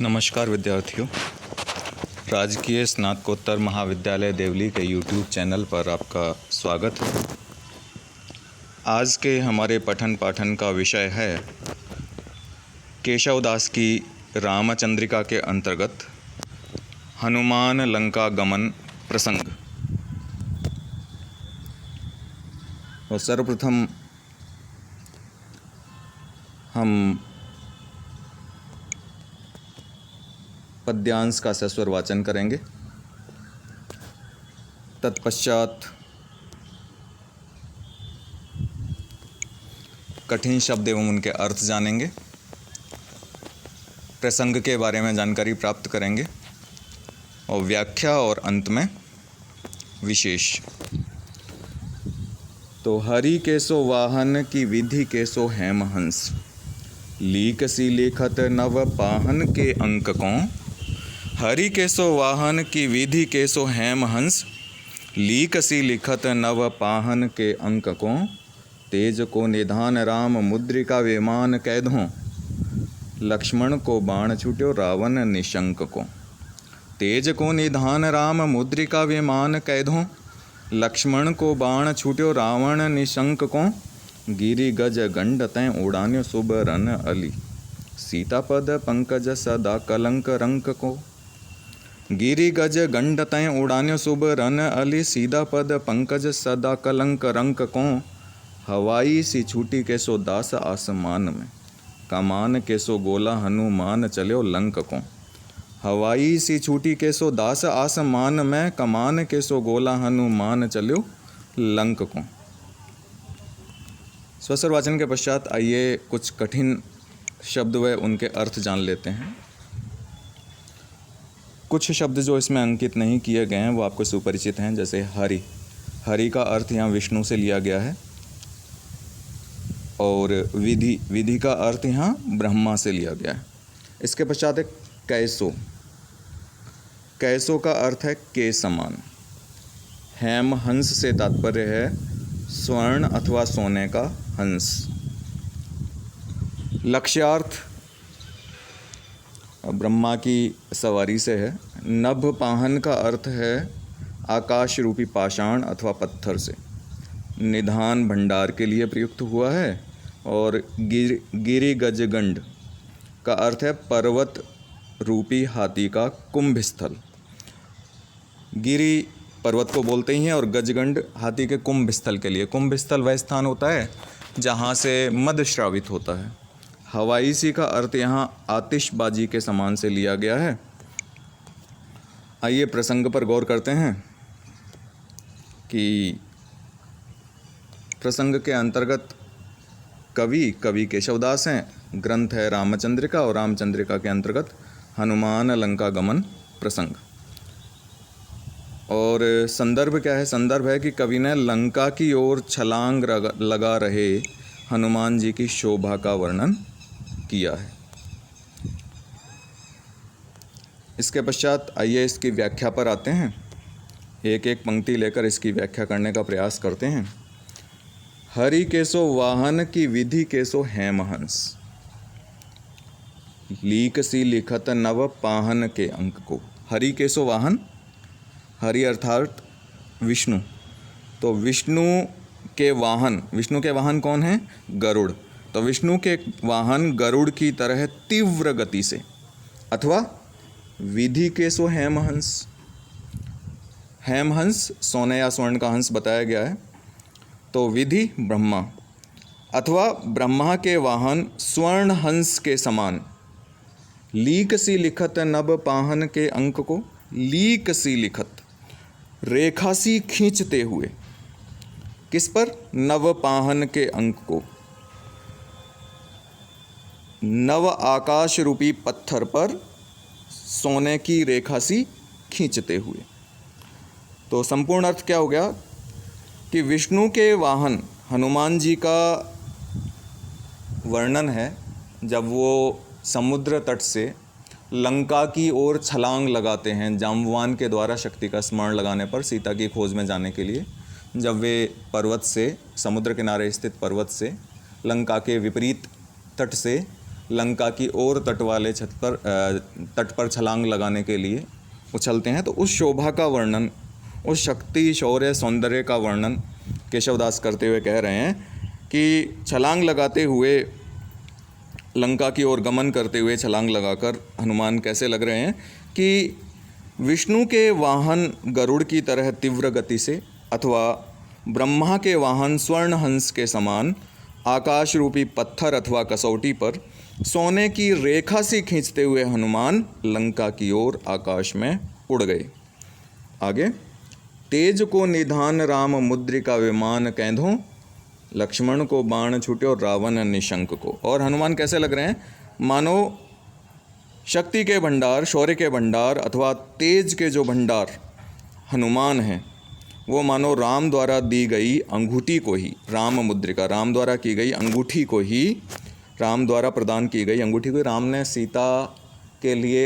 नमस्कार विद्यार्थियों, राजकीय स्नातकोत्तर महाविद्यालय देवली के YouTube चैनल पर आपका स्वागत है। आज के हमारे पठन पाठन का विषय है केशवदास की रामचंद्रिका के अंतर्गत हनुमान लंका गमन प्रसंग। और सर्वप्रथम हम पद्यांश का सस्वर वाचन करेंगे। तत्पश्चात कठिन शब्द एवं उनके अर्थ जानेंगे, प्रसंग के बारे में जानकारी प्राप्त करेंगे और व्याख्या और अंत में विशेष। तो हरि केसो वाहन की विधि केसो हेमहंस, लीक सी लेखत नव पाहन के अंक को। हरि केसो वाहन की विधि केसो हेमहंस, लीक सी लिखत नव पाहन के अंक को। तेज को निधान राम मुद्रिका विमान कैदों, लक्ष्मण को बाण छूट्यो रावण निशंक को। तेज को निधान राम मुद्रिका विमान कैदों, लक्ष्मण को बाण छूट्यो रावण निशंक को। गिरि गज गंड तैं उड़ान्यो शुभ रन अली, सीतापद पंकज सदा कलंक रंक को। गिरि गज गंड तैं उड़ान्यो शुभ रन अली, सीधा पद पंकज सदा कलंक रंक को। हवाई सी छूटी के सो दास आसमान में, कमान के सो गोला हनुमान चल्यो लंक को। हवाई सी छूटी के सो दास आसमान में, कमान के सो गोला हनुमान चल्यो लंक को। स्वस्वर वाचन के पश्चात आइए कुछ कठिन शब्द व उनके अर्थ जान लेते हैं। कुछ शब्द जो इसमें अंकित नहीं किए गए हैं वो आपको सुपरिचित हैं, जैसे हरि। हरि का अर्थ यहाँ विष्णु से लिया गया है। और विधि का अर्थ यहाँ ब्रह्मा से लिया गया है। इसके पश्चात है कैसो। कैसो का अर्थ है के समान। हेम हंस से तात्पर्य है स्वर्ण अथवा सोने का हंस। लक्ष्यार्थ ब्रह्मा की सवारी से है। नभ पाहन का अर्थ है आकाश रूपी पाषाण अथवा पत्थर से। निधान भंडार के लिए प्रयुक्त हुआ है। और गिरि गजगंड का अर्थ है पर्वत रूपी हाथी का कुंभ स्थल। गिरि पर्वत को बोलते ही हैं और गजगंड हाथी के कुंभ स्थल के लिए। कुंभ स्थल वह स्थान होता है जहाँ से मद श्रावित होता है। हवाई सी का अर्थ यहाँ आतिशबाजी के समान से लिया गया है। आइए प्रसंग पर गौर करते हैं कि प्रसंग के अंतर्गत कवि केशवदास हैं। ग्रंथ है रामचंद्रिका और रामचंद्रिका के अंतर्गत हनुमान लंका गमन प्रसंग। और संदर्भ क्या है? संदर्भ है कि कवि ने लंका की ओर छलांग लगा रहे हनुमान जी की शोभा का वर्णन किया है। इसके पश्चात आइए इसकी व्याख्या पर आते हैं। एक एक पंक्ति लेकर इसकी व्याख्या करने का प्रयास करते हैं। हरि केसो वाहन की विधि केसो हेमहंस, लीक सी लिखत नव पाहन के अंक को। हरि केसो वाहन, हरि अर्थात विष्णु। तो विष्णु के वाहन कौन है? गरुड़। तो विष्णु के वाहन गरुड़ की तरह तीव्र गति से, अथवा विधि केसो हेमहंस। हेमहंस सोने या स्वर्ण का हंस बताया गया है। तो विधि ब्रह्मा, अथवा ब्रह्मा के वाहन स्वर्ण हंस के समान। लीक सी लिखत नभ पाहन के अंक को। लीक सी लिखत, रेखा सी खींचते हुए। किस पर? नव पाहन के अंक को। नव आकाश रूपी पत्थर पर सोने की रेखा सी खींचते हुए। तो संपूर्ण अर्थ क्या हो गया कि विष्णु के वाहन हनुमान जी का वर्णन है जब वो समुद्र तट से लंका की ओर छलांग लगाते हैं। जाम्बवान के द्वारा शक्ति का स्मरण लगाने पर सीता की खोज में जाने के लिए जब वे पर्वत से, समुद्र किनारे स्थित पर्वत से लंका के विपरीत तट से लंका की ओर तट पर छलांग लगाने के लिए उछलते हैं। तो उस शोभा का वर्णन, उस शक्ति, शौर्य, सौंदर्य का वर्णन केशवदास करते हुए कह रहे हैं कि छलांग लगाते हुए, लंका की ओर गमन करते हुए छलांग लगाकर हनुमान कैसे लग रहे हैं कि विष्णु के वाहन गरुड़ की तरह तीव्र गति से, अथवा ब्रह्मा के वाहन स्वर्ण हंस के समान आकाश रूपी पत्थर अथवा कसौटी पर सोने की रेखा सी खींचते हुए हनुमान लंका की ओर आकाश में उड़ गए। आगे, तेज को निधान राम मुद्रिका विमान कैंधों, लक्ष्मण को बाण छूटे और रावण निशंक को। और हनुमान कैसे लग रहे हैं? मानो शक्ति के भंडार, शौर्य के भंडार अथवा तेज के जो भंडार हनुमान हैं, वो मानो राम द्वारा दी गई अंगूठी को ही, राम मुद्रिका, राम द्वारा की गई अंगूठी को ही, राम द्वारा प्रदान की गई अंगूठी को, राम ने सीता के लिए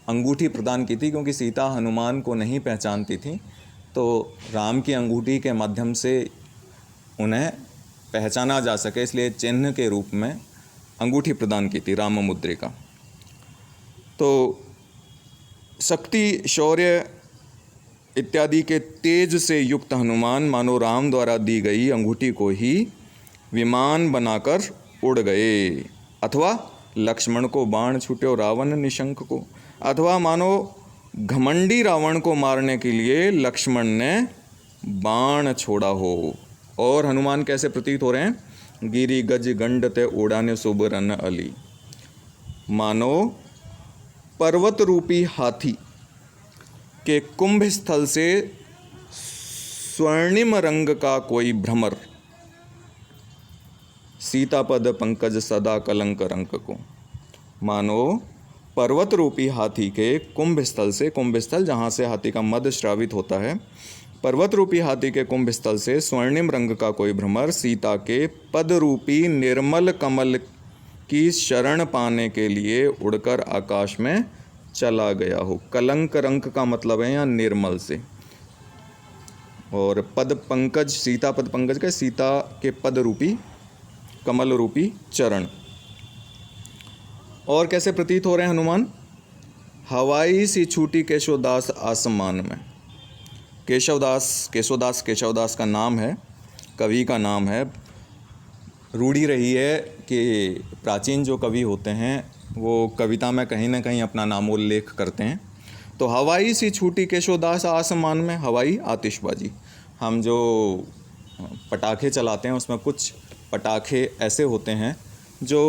अंगूठी प्रदान की थी क्योंकि सीता हनुमान को नहीं पहचानती थी, तो राम की अंगूठी के माध्यम से उन्हें पहचाना जा सके, इसलिए चिन्ह के रूप में अंगूठी प्रदान की थी, राम मुद्रिका। तो शक्ति, शौर्य इत्यादि के तेज से युक्त हनुमान मानो राम द्वारा दी गई अंगूठी को ही विमान बनाकर उड़ गए, अथवा लक्ष्मण को बाण छूटे और रावण निशंक को, अथवा मानो घमंडी रावण को मारने के लिए लक्ष्मण ने बाण छोड़ा हो। और हनुमान कैसे प्रतीत हो रहे हैं? गिरी गज गंड ते उड़ाने सुबरन अली, मानो पर्वत रूपी हाथी के कुंभ स्थल से स्वर्णिम रंग का कोई भ्रमर, सीतापद पंकज सदा कलंक रंक को। मानो पर्वत रूपी हाथी के कुंभ स्थल से, कुंभ स्थल जहाँ से हाथी का मद श्रावित होता है, पर्वत रूपी हाथी के कुंभ स्थल से स्वर्णिम रंग का कोई भ्रमर सीता के पद रूपी निर्मल कमल की शरण पाने के लिए उड़कर आकाश में चला गया हो। कलंक रंक का मतलब है यहाँ निर्मल से, और पद पंकज, सीता पद पंकज का, सीता के पद रूपी, कमल रूपी चरण। और कैसे प्रतीत हो रहे हैं हनुमान? हवाई सी छूटी केशवदास आसमान में। केशवदास का नाम है, कवि का नाम है। रूढ़ी रही है कि प्राचीन जो कवि होते हैं वो कविता में कहीं ना कहीं अपना नामोल्लेख करते हैं। तो हवाई सी छूटी केशवदास आसमान में, हवाई आतिशबाजी, हम जो पटाखे चलाते हैं उसमें कुछ पटाखे ऐसे होते हैं जो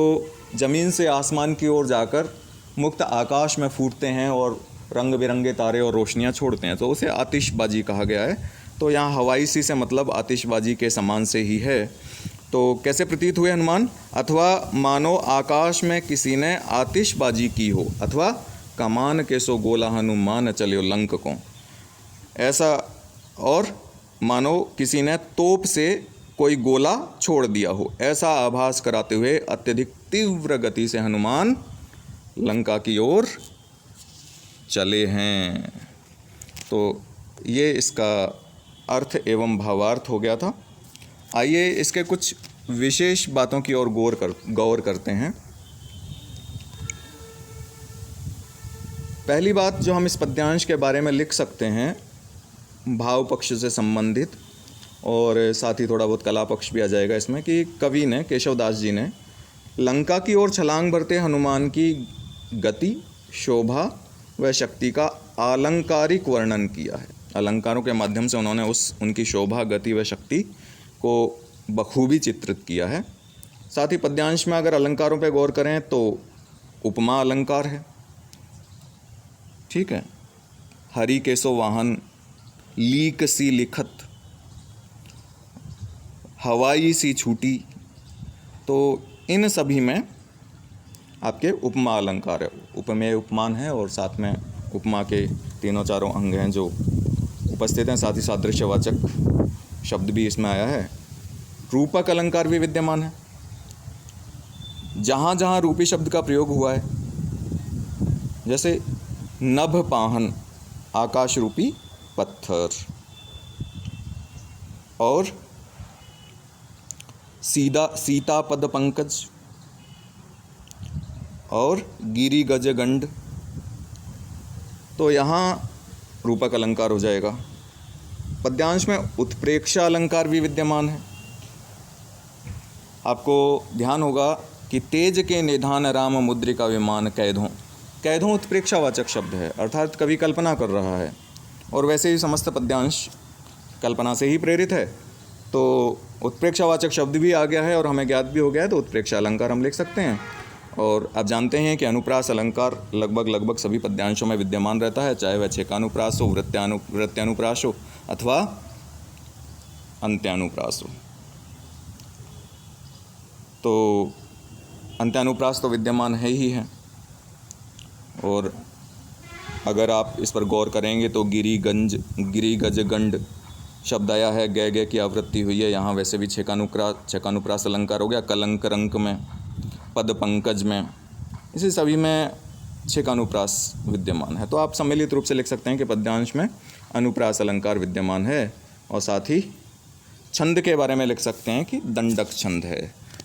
ज़मीन से आसमान की ओर जाकर मुक्त आकाश में फूटते हैं और रंग बिरंगे तारे और रोशनियां छोड़ते हैं, तो उसे आतिशबाजी कहा गया है। तो यहाँ हवाई सी से मतलब आतिशबाजी के समान से ही है। तो कैसे प्रतीत हुए हनुमान? अथवा मानो आकाश में किसी ने आतिशबाजी की हो, अथवा कमान के सो गोला हनुमान चले लंक को, ऐसा। और मानो किसी ने तोप से कोई गोला छोड़ दिया हो, ऐसा आभास कराते हुए अत्यधिक तीव्र गति से हनुमान लंका की ओर चले हैं। तो ये इसका अर्थ एवं भावार्थ हो गया था। आइए इसके कुछ विशेष बातों की ओर गौर करते हैं। पहली बात जो हम इस पद्यांश के बारे में लिख सकते हैं, भाव पक्ष से संबंधित और साथ ही थोड़ा बहुत कला पक्ष भी आ जाएगा इसमें, कि कवि ने, केशवदास जी ने लंका की ओर छलांग भरते हनुमान की गति, शोभा व शक्ति का आलंकारिक वर्णन किया है। अलंकारों के माध्यम से उन्होंने उनकी शोभा, गति व शक्ति को बखूबी चित्रित किया है। साथ ही पद्यांश में अगर अलंकारों पर गौर करें तो उपमा अलंकार है, ठीक है। हरि केसो वाहन, लीक सी लिखत, हवाई सी छूटी, तो इन सभी में आपके उपमा अलंकार है, उपमेय उपमान है, और साथ में उपमा के तीनों चारों अंग हैं जो उपस्थित हैं। साथ ही सादृश्यवाचक शब्द भी इसमें आया है। रूपक अलंकार भी विद्यमान है। जहाँ जहाँ रूपी शब्द का प्रयोग हुआ है, जैसे नभ पाहन, आकाश रूपी पत्थर, और सीता पद पंकज, और गिरि गज गंड, तो यहाँ रूपक अलंकार हो जाएगा। पद्यांश में उत्प्रेक्षा अलंकार भी विद्यमान है। आपको ध्यान होगा कि तेज के निधान राम मुद्रिका विमान कैदों, कैदों उत्प्रेक्षावाचक शब्द है, अर्थात कवि कल्पना कर रहा है, और वैसे ही समस्त पद्यांश कल्पना से ही प्रेरित है, तो उत्प्रेक्षावाचक शब्द भी आ गया है और हमें ज्ञात भी हो गया है, तो उत्प्रेक्षा अलंकार हम लिख सकते हैं। और आप जानते हैं कि अनुप्रास अलंकार लगभग सभी पद्यांशों में विद्यमान रहता है, चाहे वह छेकानुप्रास हो, वृत्त्यानुप्रास हो अथवा अंत्यानुप्रास हो। तो अंत्यानुप्रास तो विद्यमान है ही है, और अगर आप इस पर गौर करेंगे तो गिरि गज गंड शब्द आया है, गय गय की आवृत्ति हुई है, यहाँ वैसे भी छेकानुप्रास अलंकार हो गया। कलंक रंक में, पद पंकज में, इसी सभी में छेकानुप्रास विद्यमान है। तो आप सम्मिलित रूप से लिख सकते हैं कि पद्यांश में अनुप्रास अलंकार विद्यमान है, और साथ ही छंद के बारे में लिख सकते हैं कि दंडक छंद है।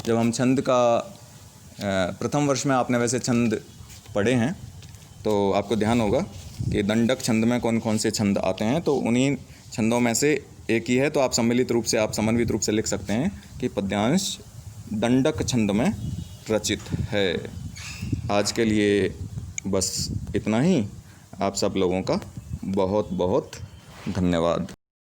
जब हम छंद का प्रथम वर्ष में आपने वैसे छंद पढ़े हैं, तो आपको ध्यान होगा कि दंडक छंद में कौन कौन से छंद आते हैं, तो उन्हीं छंदों में से एक ही है। तो आप सम्मिलित रूप से, आप समन्वित रूप से लिख सकते हैं कि पद्यांश दंडक छंद में रचित है। आज के लिए बस इतना ही। आप सब लोगों का बहुत बहुत धन्यवाद।